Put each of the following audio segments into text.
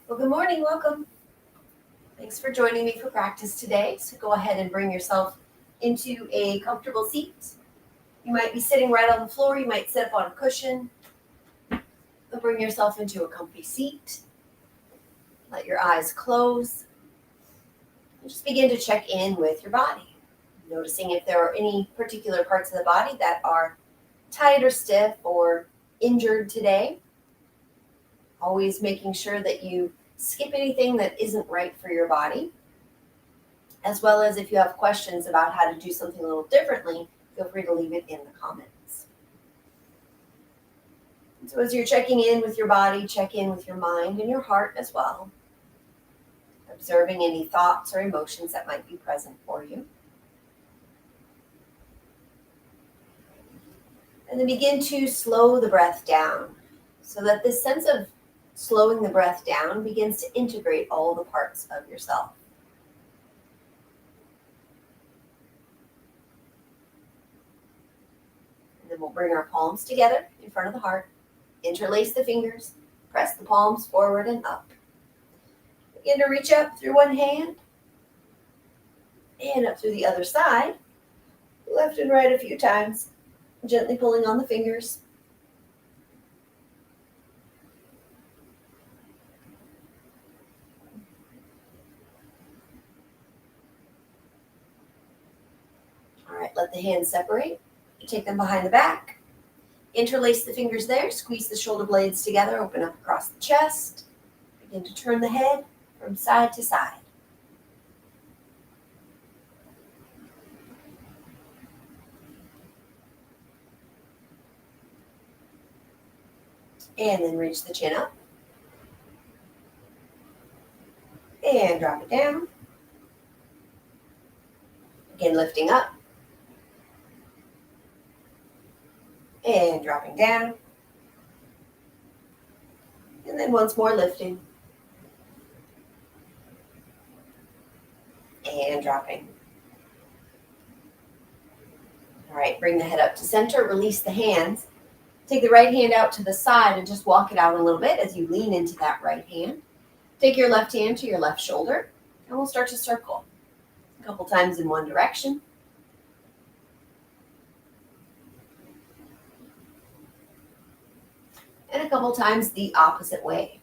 Well, good morning. Welcome. Thanks for joining me for practice today. So go ahead and bring yourself into a comfortable seat. You might be sitting right on the floor. You might sit up on a cushion. But bring yourself into a comfy seat. Let your eyes close. And just begin to check in with your body. Noticing if there are any particular parts of the body that are tight or stiff or injured today. Always making sure that you skip anything that isn't right for your body. As well as if you have questions about how to do something a little differently, feel free to leave it in the comments. And so as you're checking in with your body, check in with your mind and your heart as well. Observing any thoughts or emotions that might be present for you. And then begin to slow the breath down so that this sense of slowing the breath down begins to integrate all the parts of yourself. And then we'll bring our palms together in front of the heart, interlace the fingers, press the palms forward and up. Begin to reach up through one hand and up through the other side, left and right a few times, gently pulling on the fingers. All right, let the hands separate. Take them behind the back. Interlace the fingers there. Squeeze the shoulder blades together. Open up across the chest. Begin to turn the head from side to side. And then reach the chin up. And drop it down. Again, lifting up. And dropping down. And then once more lifting. And dropping. All right, bring the head up to center. Release the hands. Take the right hand out to the side and just walk it out a little bit as you lean into that right hand. Take your left hand to your left shoulder, and we'll start to circle a couple times in one direction. And a couple times the opposite way.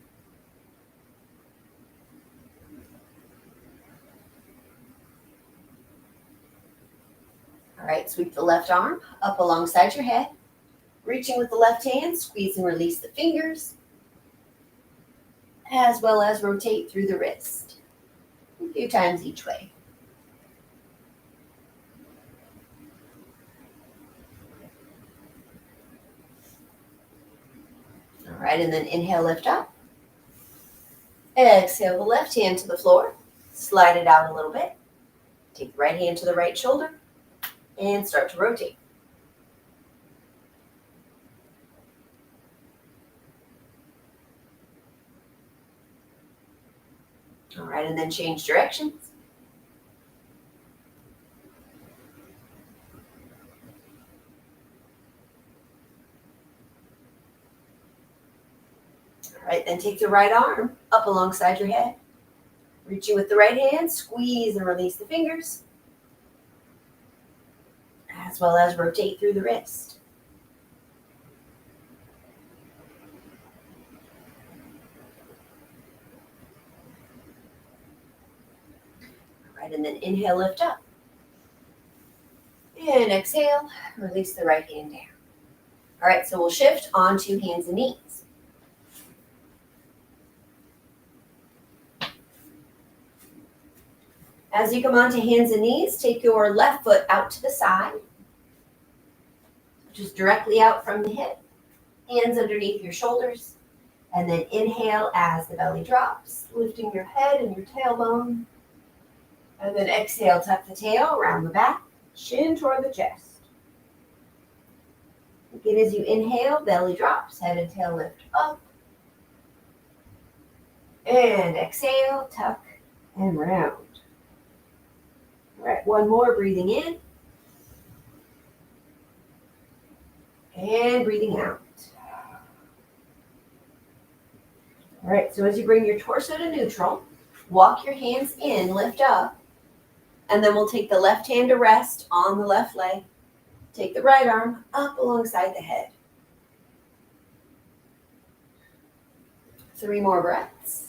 All right, sweep the left arm up alongside your head. Reaching with the left hand, squeeze and release the fingers, as well as rotate through the wrist a few times each way. All right, and then inhale, lift up. Exhale the left hand to the floor. Slide it out a little bit. Take the right hand to the right shoulder and start to rotate. All right, and then change directions. All right, then take the right arm up alongside your head. Reaching with the right hand, squeeze and release the fingers, as well as rotate through the wrist. All right, and then inhale, lift up. And exhale, release the right hand down. All right, so we'll shift onto hands and knees. As you come onto hands and knees, take your left foot out to the side, just directly out from the hip, hands underneath your shoulders, and then inhale as the belly drops, lifting your head and your tailbone, and then exhale, tuck the tail around the back, chin toward the chest. Again, as you inhale, belly drops, head and tail lift up, and exhale, tuck and round. All right, one more, breathing in. And breathing out. All right, so as you bring your torso to neutral, walk your hands in, lift up, and then we'll take the left hand to rest on the left leg. Take the right arm up alongside the head. 3 more breaths.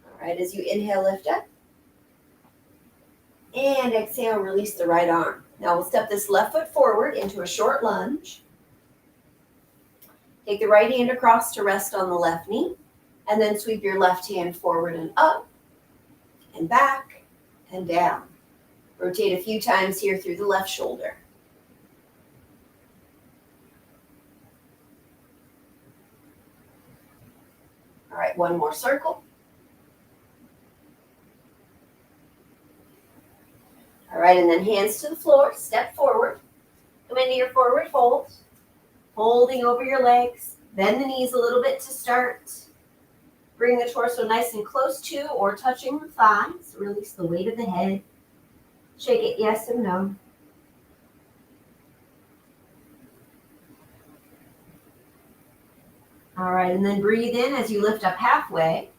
All right, as you inhale, lift up. And exhale, release the right arm. Now we'll step this left foot forward into a short lunge. Take the right hand across to rest on the left knee, and then sweep your left hand forward and up, and back, and down. Rotate a few times here through the left shoulder. All right, one more circle. All right, and then hands to the floor, step forward. Come into your forward fold, holding over your legs. Bend the knees a little bit to start. Bring the torso nice and close to or touching the thighs. Release the weight of the head. Shake it yes and no. All right, and then breathe in as you lift up halfway.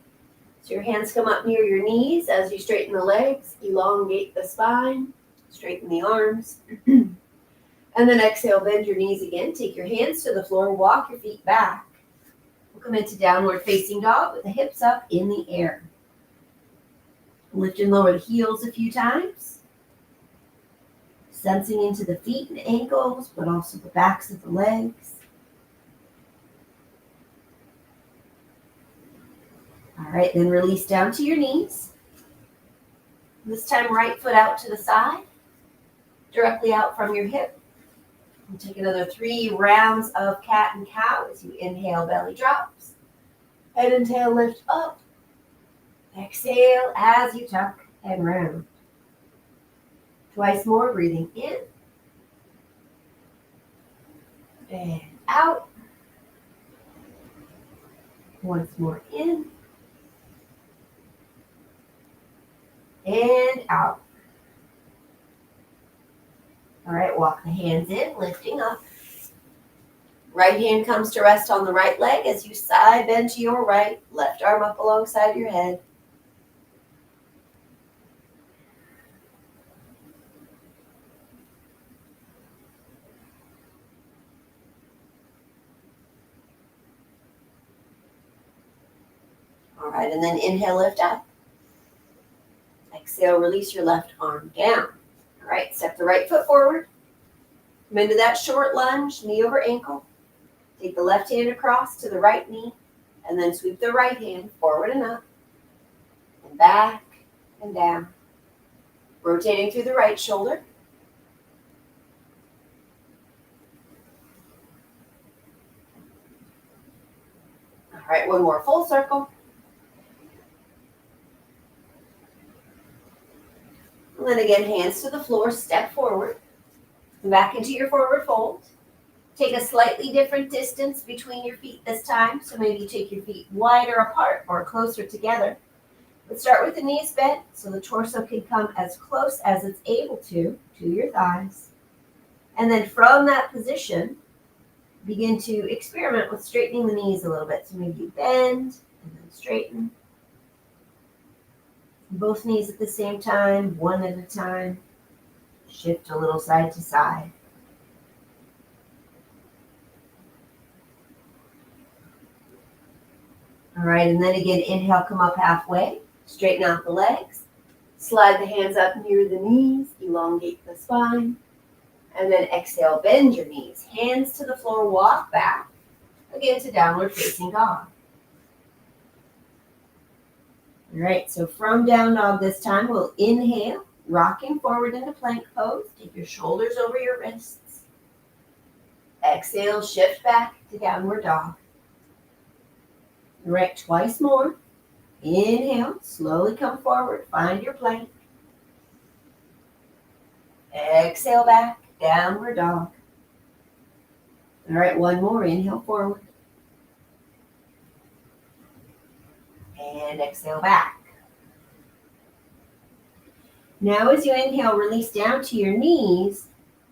So your hands come up near your knees as you straighten the legs, elongate the spine, straighten the arms. And then exhale, bend your knees again. Take your hands to the floor, walk your feet back. We'll come into downward facing dog with the hips up in the air. Lift and lower the heels a few times. Sensing into the feet and ankles, but also the backs of the legs. All right, then release down to your knees. This time, right foot out to the side, directly out from your hip. And take another 3 rounds of cat and cow as you inhale, belly drops. Head and tail lift up. Exhale as you tuck and round. Twice more, breathing in. And out. Once more in. And out. All right, walk the hands in, lifting up. Right hand comes to rest on the right leg as you side bend to your right, left arm up alongside your head. All right, and then inhale, lift up. Exhale, release your left arm down. All right, step the right foot forward. Come into that short lunge, knee over ankle. Take the left hand across to the right knee, and then sweep the right hand forward and up, and back and down. Rotating through the right shoulder. All right, one more full circle. And then again, hands to the floor, step forward. Back into your forward fold. Take a slightly different distance between your feet this time. So maybe you take your feet wider apart or closer together. But start with the knees bent so the torso can come as close as it's able to your thighs. And then from that position, begin to experiment with straightening the knees a little bit. So maybe you bend and then straighten. Both knees at the same time, one at a time. Shift a little side to side. All right, and then again, inhale, come up halfway. Straighten out the legs. Slide the hands up near the knees. Elongate the spine. And then exhale, bend your knees. Hands to the floor, walk back. Again to downward facing dog. All right, so from down dog this time, we'll inhale, rocking forward into plank pose. Take your shoulders over your wrists. Exhale, shift back to downward dog. All right, twice more. Inhale, slowly come forward, find your plank. Exhale back, downward dog. All right, one more, inhale forward. And exhale back. Now as you inhale, release down to your knees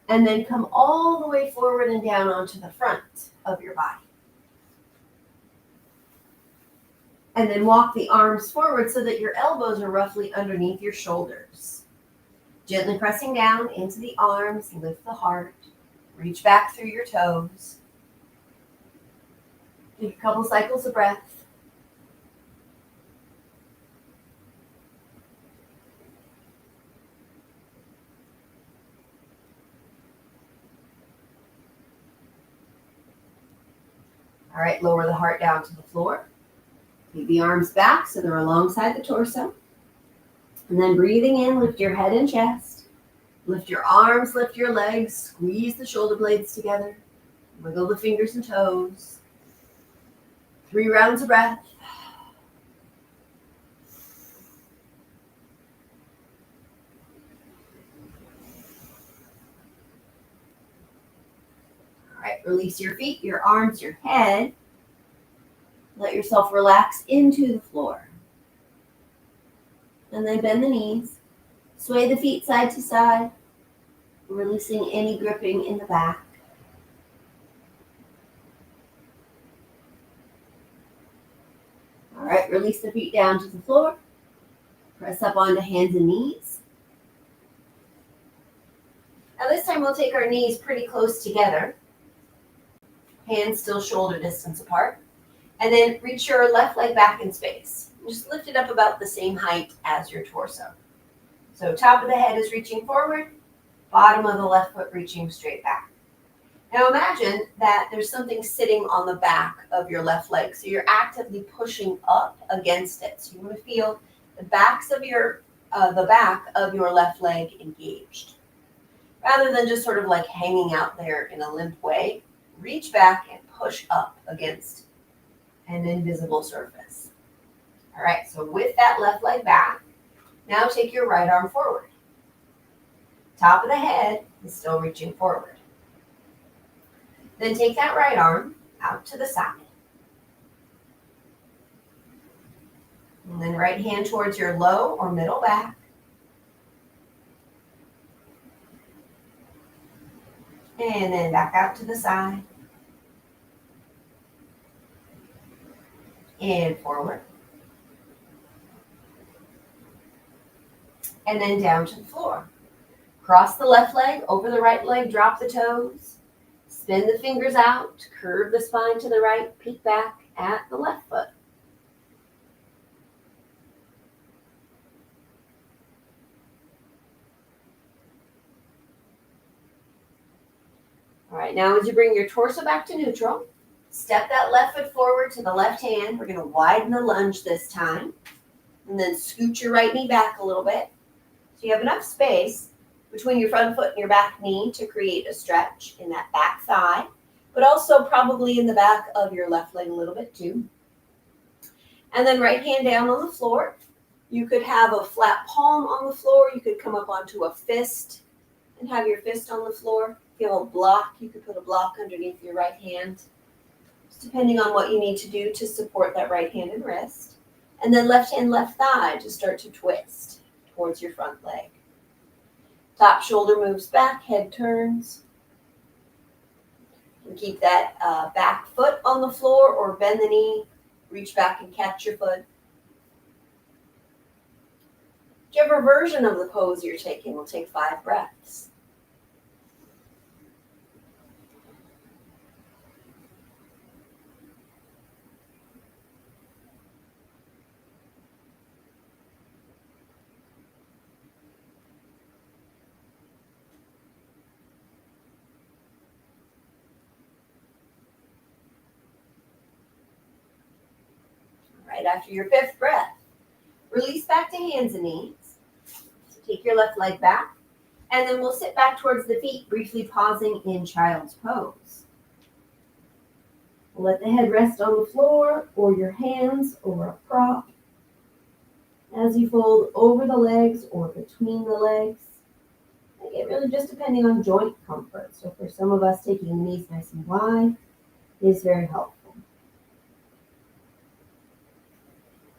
and then come all the way forward and down onto the front of your body. And then walk the arms forward so that your elbows are roughly underneath your shoulders. Gently pressing down into the arms, lift the heart, reach back through your toes. Take a couple cycles of breath. All right, lower the heart down to the floor. Take the arms back so they're alongside the torso. And then breathing in, lift your head and chest. Lift your arms, lift your legs, squeeze the shoulder blades together. Wiggle the fingers and toes. 3 rounds of breath. All right, release your feet, your arms, your head. Let yourself relax into the floor. And then bend the knees. Sway the feet side to side, releasing any gripping in the back. All right, release the feet down to the floor. Press up onto hands and knees. Now this time we'll take our knees pretty close together. Hands still shoulder distance apart. And then reach your left leg back in space. Just lift it up about the same height as your torso. So top of the head is reaching forward, bottom of the left foot reaching straight back. Now imagine that there's something sitting on the back of your left leg. So you're actively pushing up against it. So you want to feel the back of your left leg engaged. Rather than just sort of like hanging out there in a limp way, reach back and push up against an invisible surface. All right, so with that left leg back, now take your right arm forward. Top of the head is still reaching forward. Then take that right arm out to the side. And then right hand towards your low or middle back. And then back out to the side. And forward. And then down to the floor. Cross the left leg over the right leg, drop the toes. Spin the fingers out, curve the spine to the right, peek back at the left foot. All right, now as you bring your torso back to neutral, step that left foot forward to the left hand. We're going to widen the lunge this time. And then scoot your right knee back a little bit. So you have enough space between your front foot and your back knee to create a stretch in that back thigh, but also probably in the back of your left leg a little bit too. And then right hand down on the floor. You could have a flat palm on the floor. You could come up onto a fist and have your fist on the floor. If you have a block, you could put a block underneath your right hand, just depending on what you need to do to support that right hand and wrist. And then left hand, left thigh to start to twist towards your front leg. Top shoulder moves back, head turns. And keep that back foot on the floor or bend the knee, reach back and catch your foot. Whichever version of the pose you're taking will take 5 breaths. Right after your 5th breath, release back to hands and knees. So take your left leg back, and then we'll sit back towards the feet, briefly pausing in child's pose. Let the head rest on the floor or your hands over a prop. As you fold over the legs or between the legs, it really just depending on joint comfort. So for some of us, taking the knees nice and wide is very helpful.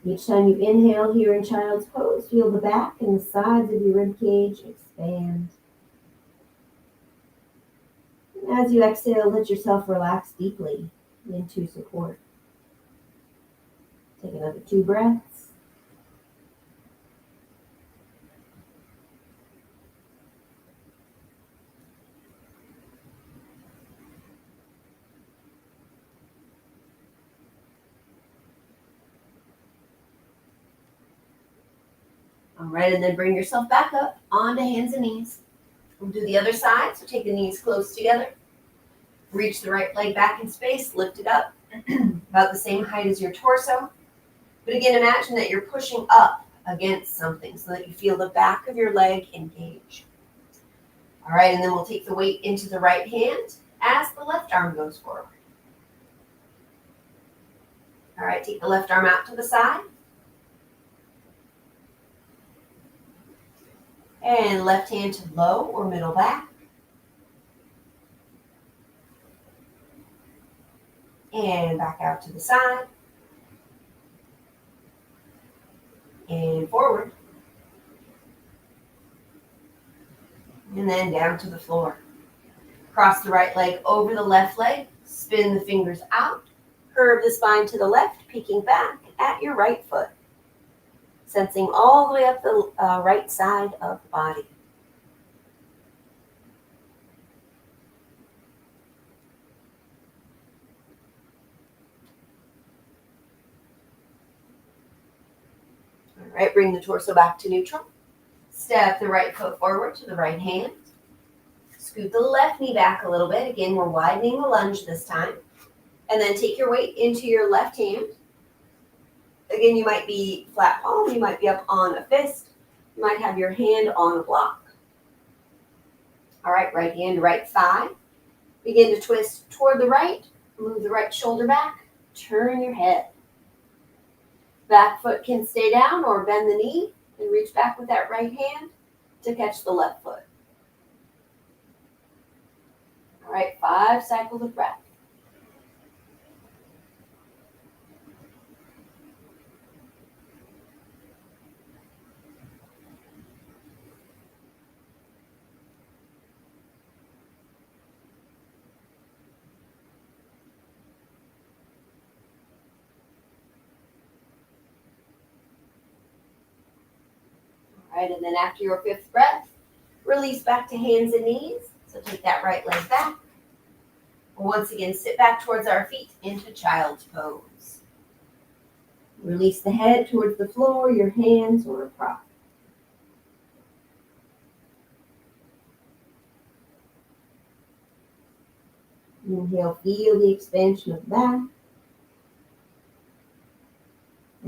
Each time you inhale here in child's pose, feel the back and the sides of your rib cage expand. And as you exhale, let yourself relax deeply into support. Take another 2 breaths. All right, and then bring yourself back up onto hands and knees. We'll do the other side, so take the knees close together. Reach the right leg back in space, lift it up, about the same height as your torso. But again, imagine that you're pushing up against something so that you feel the back of your leg engage. All right, and then we'll take the weight into the right hand as the left arm goes forward. All right, take the left arm out to the side. And left hand to low or middle back. And back out to the side. And forward. And then down to the floor. Cross the right leg over the left leg. Spin the fingers out. Curve the spine to the left, peeking back at your right foot. Sensing all the way up the right side of the body. All right, bring the torso back to neutral. Step the right foot forward to the right hand. Scoot the left knee back a little bit. Again, we're widening the lunge this time. And then take your weight into your left hand. Again, you might be flat palm, you might be up on a fist, you might have your hand on a block. All right, right hand, right thigh. Begin to twist toward the right, move the right shoulder back, turn your head. Back foot can stay down or bend the knee and reach back with that right hand to catch the left foot. All right, 5 cycles of breath. All right, and then after your 5th breath, release back to hands and knees. So take that right leg back. Once again, sit back towards our feet into child's pose. Release the head towards the floor, your hands or a prop. Inhale, feel the expansion of the back.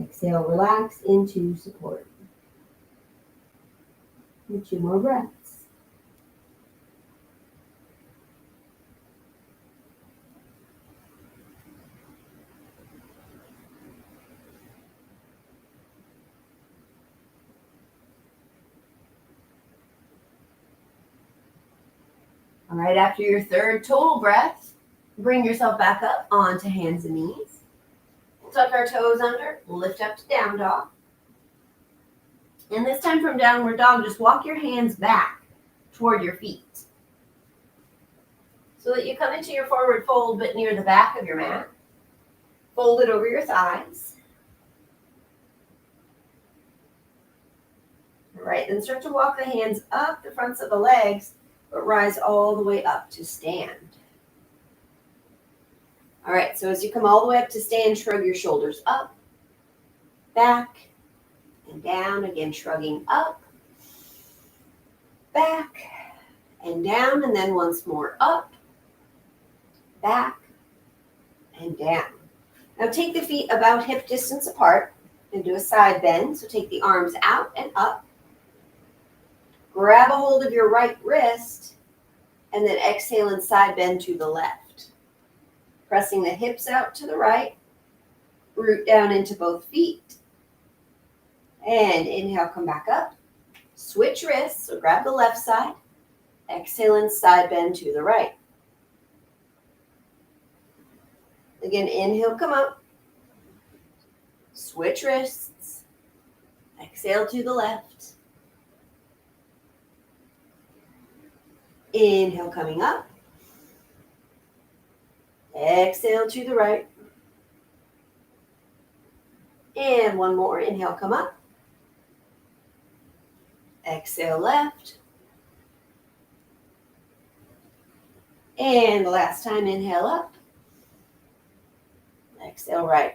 Exhale, relax into support. And 2 more breaths. All right, after your 3rd total breath, bring yourself back up onto hands and knees. Tuck our toes under, lift up to down dog. And this time from downward dog, just walk your hands back toward your feet. So that you come into your forward fold, but near the back of your mat. Fold it over your thighs. All right, then start to walk the hands up the fronts of the legs, but rise all the way up to stand. All right, so as you come all the way up to stand, shrug your shoulders up, back, and down. Again, shrugging up, back, and down, and then once more up, back, and down. Now take the feet about hip distance apart and do a side bend. So take the arms out and up. Grab a hold of your right wrist, and then exhale and side bend to the left. Pressing the hips out to the right, root down into both feet. And inhale, come back up. Switch wrists, so grab the left side. Exhale and side bend to the right. Again, inhale, come up. Switch wrists. Exhale to the left. Inhale, coming up. Exhale to the right. And one more. Inhale, come up. Exhale, left. And the last time, inhale up. Exhale, right.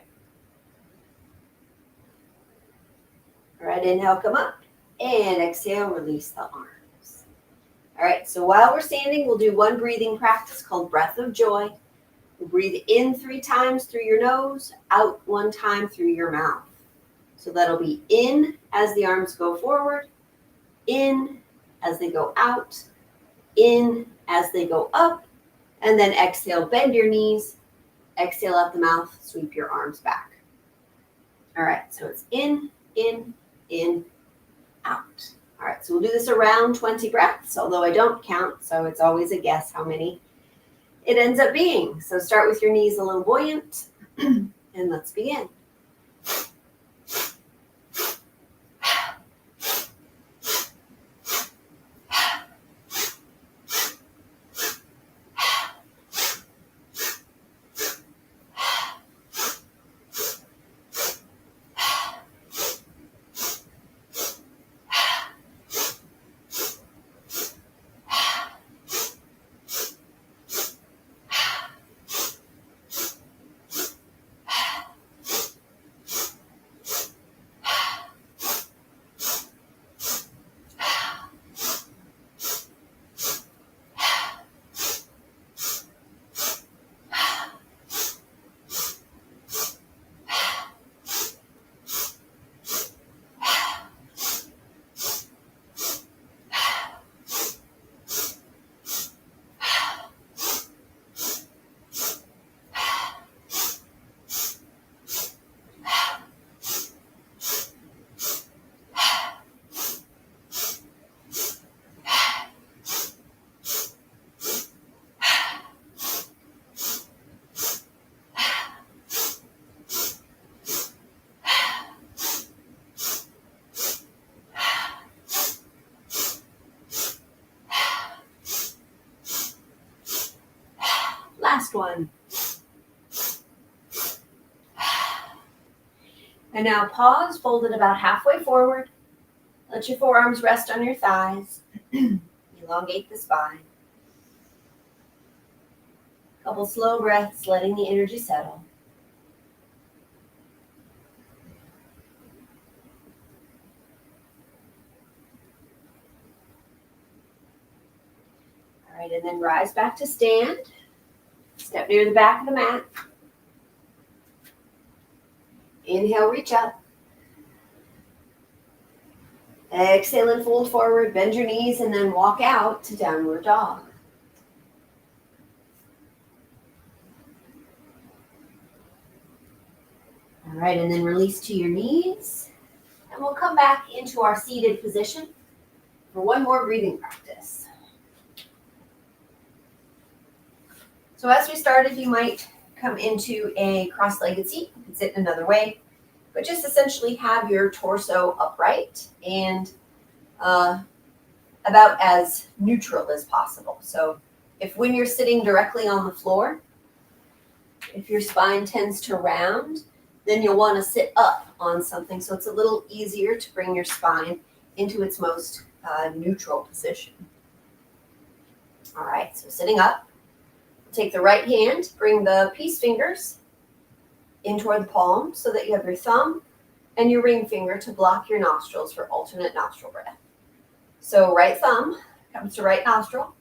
All right, inhale, come up. And exhale, release the arms. All right, so while we're standing, we'll do one breathing practice called Breath of Joy. We'll breathe in 3 times through your nose, out 1 time through your mouth. So that'll be in as the arms go forward, in as they go out, in as they go up, and then exhale, bend your knees, exhale out the mouth, sweep your arms back. All right, so it's in, out. All right, so we'll do this around 20 breaths, although I don't count, so it's always a guess how many it ends up being. So start with your knees a little buoyant, and let's begin. Last one. And now pause, fold it about halfway forward. Let your forearms rest on your thighs. Elongate the spine. Couple slow breaths, letting the energy settle. All right, and then rise back to stand. Step near the back of the mat. Inhale, reach up. Exhale and fold forward, bend your knees, and then walk out to downward dog. All right, and then release to your knees. And we'll come back into our seated position for one more breathing practice. So as we started, you might come into a cross-legged seat. You can sit another way, but just essentially have your torso upright and about as neutral as possible. So if when you're sitting directly on the floor, if your spine tends to round, then you'll want to sit up on something so it's a little easier to bring your spine into its most neutral position. All right, so sitting up. Take the right hand, bring the peace fingers in toward the palm so that you have your thumb and your ring finger to block your nostrils for alternate nostril breath. So right thumb comes to right nostril,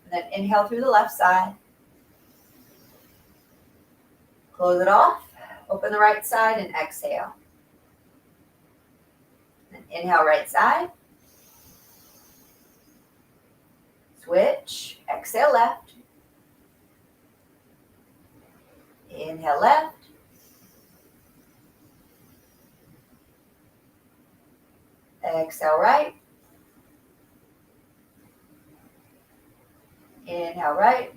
and then inhale through the left side. Close it off, open the right side and exhale. Then inhale right side. Switch, exhale left. Inhale left. Exhale right. Inhale right.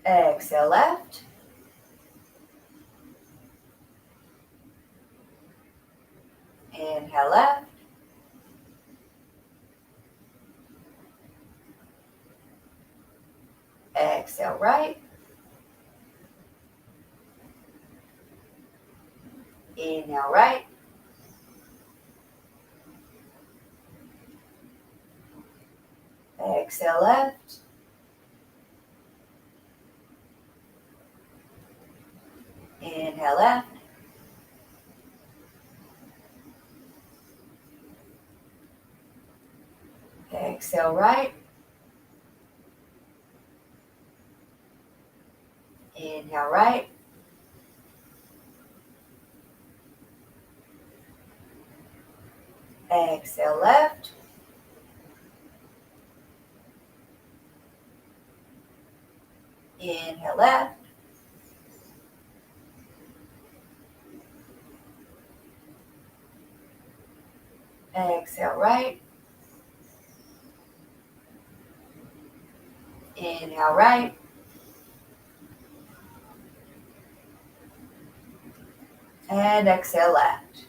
Exhale left. Inhale left. Exhale right. Inhale right. Exhale left. Inhale left. Exhale right. Inhale right. Exhale left. Inhale left. Exhale right. Inhale right. And exhale left.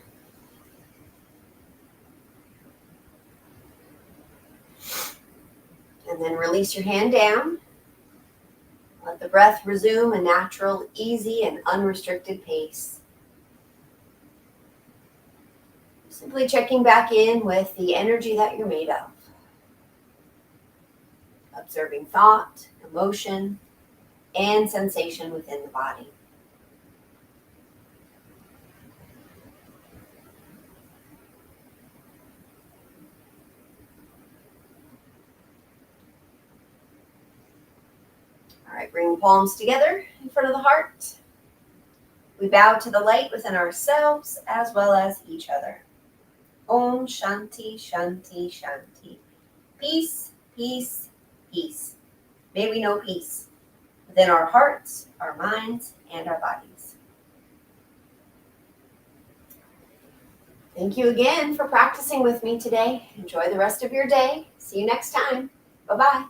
And then release your hand down. Let the breath resume a natural, easy, and unrestricted pace. Simply checking back in with the energy that you're made of. Observing thought, emotion, and sensation within the body. All right, bring the palms together in front of the heart. We bow to the light within ourselves as well as each other. Om Shanti Shanti Shanti. Peace, peace, peace. May we know peace within our hearts, our minds, and our bodies. Thank you again for practicing with me today. Enjoy the rest of your day. See you next time. Bye-bye.